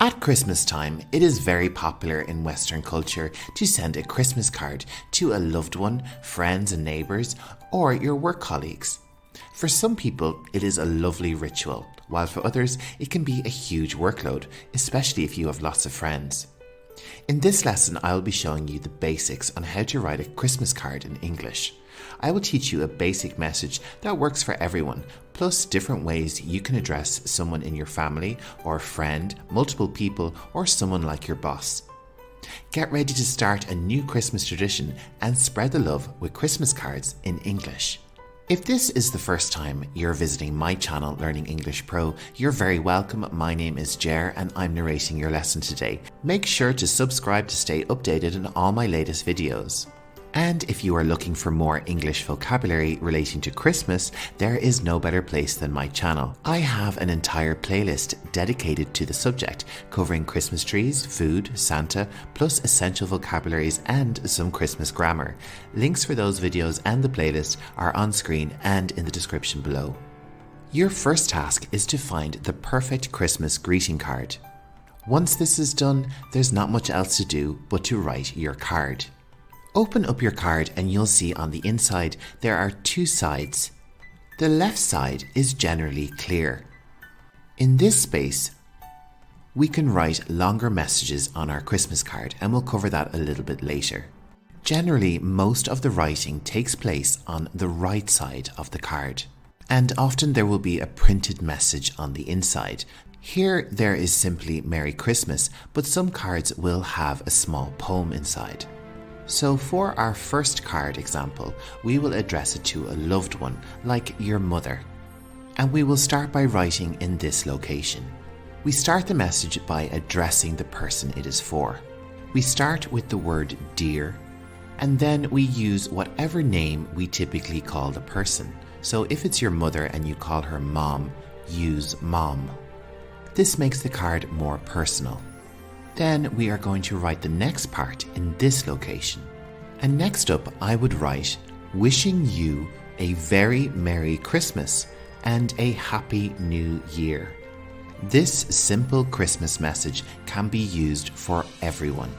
At Christmas time, it is very popular in Western culture to send a Christmas card to a loved one, friends and neighbours, or your work colleagues. For some people, it is a lovely ritual, while for others, it can be a huge workload, especially if you have lots of friends. In this lesson, I will be showing you the basics on how to write a Christmas card in English. I will teach you a basic message that works for everyone, plus different ways you can address someone in your family or friend, multiple people, or someone like your boss. Get ready to start a new Christmas tradition and spread the love with Christmas cards in English. If this is the first time you're visiting my channel Learning English Pro, you're very welcome. My name is Jer and I'm narrating your lesson today. Make sure to subscribe to stay updated on all my latest videos. And if you are looking for more English vocabulary relating to Christmas, there is no better place than my channel. I have an entire playlist dedicated to the subject, covering Christmas trees, food, Santa, plus essential vocabularies and some Christmas grammar. Links for those videos and the playlist are on screen and in the description below. Your first task is to find the perfect Christmas greeting card. Once this is done, there's not much else to do but to write your card. Open up your card and you'll see on the inside there are two sides. The left side is generally clear. In this space, we can write longer messages on our Christmas card, and we'll cover that a little bit later. Generally, most of the writing takes place on the right side of the card, and often there will be a printed message on the inside. Here there is simply Merry Christmas, but some cards will have a small poem inside. So for our first card example, we will address it to a loved one, like your mother. And we will start by writing in this location. We start the message by addressing the person it is for. We start with the word dear, and then we use whatever name we typically call the person. So if it's your mother and you call her mom, use mom. This makes the card more personal. Then we are going to write the next part in this location. And next up, I would write, wishing you a very Merry Christmas and a Happy New Year. This simple Christmas message can be used for everyone.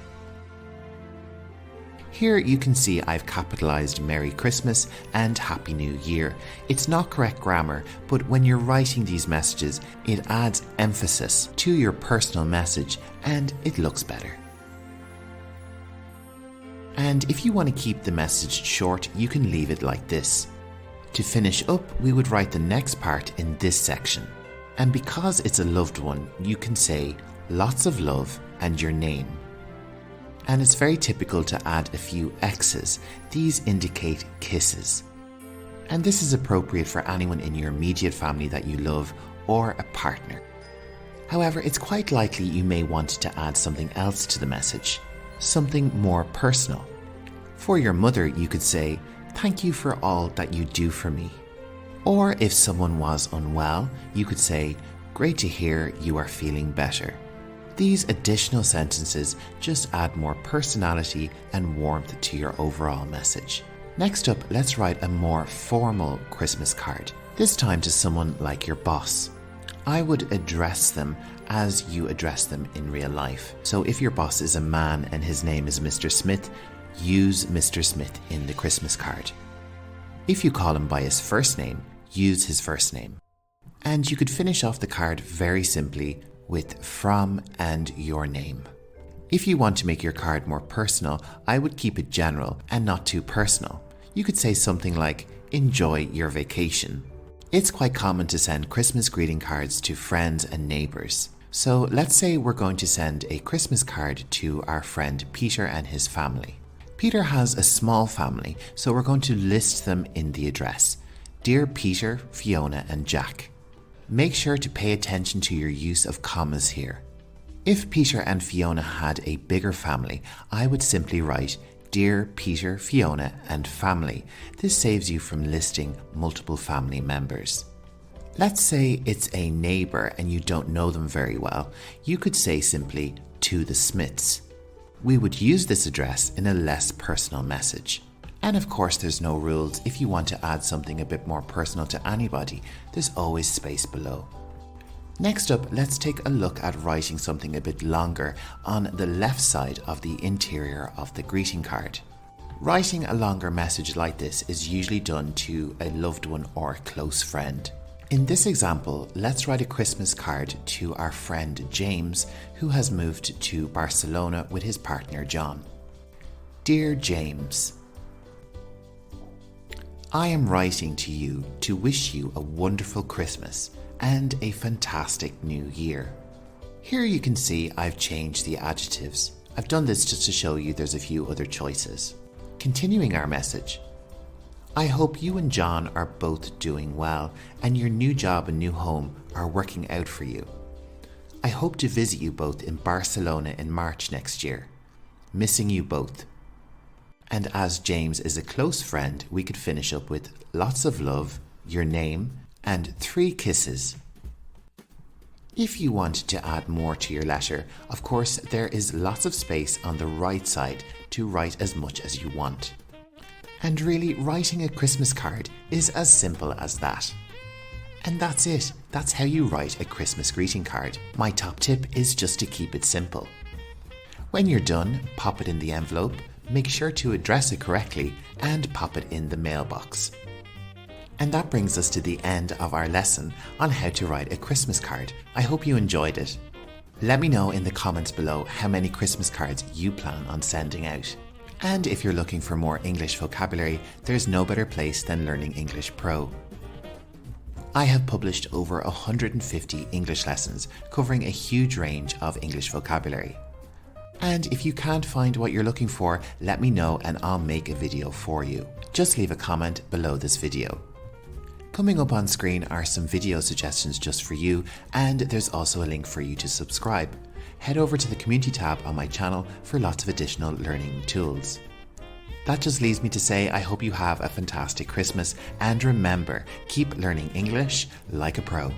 Here you can see I've capitalized Merry Christmas and Happy New Year. It's not correct grammar, but when you're writing these messages, it adds emphasis to your personal message and it looks better. And if you want to keep the message short, you can leave it like this. To finish up, we would write the next part in this section. And because it's a loved one, you can say lots of love and your name. And it's very typical to add a few X's. These indicate kisses. And this is appropriate for anyone in your immediate family that you love or a partner. However, it's quite likely you may want to add something else to the message, something more personal. For your mother, you could say, "Thank you for all that you do for me." Or if someone was unwell, you could say, "Great to hear you are feeling better." These additional sentences just add more personality and warmth to your overall message. Next up, let's write a more formal Christmas card, this time to someone like your boss. I would address them as you address them in real life. So if your boss is a man and his name is Mr. Smith, use Mr. Smith in the Christmas card. If you call him by his first name, use his first name. And you could finish off the card very simply with from and your name. If you want to make your card more personal, I would keep it general and not too personal. You could say something like, enjoy your vacation. It's quite common to send Christmas greeting cards to friends and neighbours. So let's say we're going to send a Christmas card to our friend Peter and his family. Peter has a small family, so we're going to list them in the address. Dear Peter, Fiona and Jack. Make sure to pay attention to your use of commas here. If Peter and Fiona had a bigger family, I would simply write, Dear Peter, Fiona and family. This saves you from listing multiple family members. Let's say it's a neighbour and you don't know them very well. You could say simply, to the Smiths. We would use this address in a less personal message. And of course there's no rules. If you want to add something a bit more personal to anybody, there's always space below. Next up, let's take a look at writing something a bit longer on the left side of the interior of the greeting card. Writing a longer message like this is usually done to a loved one or a close friend. In this example, let's write a Christmas card to our friend James, who has moved to Barcelona with his partner John. Dear James, I am writing to you to wish you a wonderful Christmas and a fantastic new year. Here you can see I've changed the adjectives. I've done this just to show you there's a few other choices. Continuing our message. I hope you and John are both doing well and your new job and new home are working out for you. I hope to visit you both in Barcelona in March next year. Missing you both. And as James is a close friend, we could finish up with lots of love, your name, and 3 kisses. If you want to add more to your letter, of course, there is lots of space on the right side to write as much as you want. And really, writing a Christmas card is as simple as that. And that's it. That's how you write a Christmas greeting card. My top tip is just to keep it simple. When you're done, pop it in the envelope, make sure to address it correctly, and pop it in the mailbox. And that brings us to the end of our lesson on how to write a Christmas card. I hope you enjoyed it. Let me know in the comments below how many Christmas cards you plan on sending out. And if you're looking for more English vocabulary, there's no better place than Learning English Pro. I have published over 150 English lessons covering a huge range of English vocabulary. And if you can't find what you're looking for, let me know and I'll make a video for you. Just leave a comment below this video. Coming up on screen are some video suggestions just for you, and there's also a link for you to subscribe. Head over to the community tab on my channel for lots of additional learning tools. That just leaves me to say I hope you have a fantastic Christmas, and remember, keep learning English like a pro.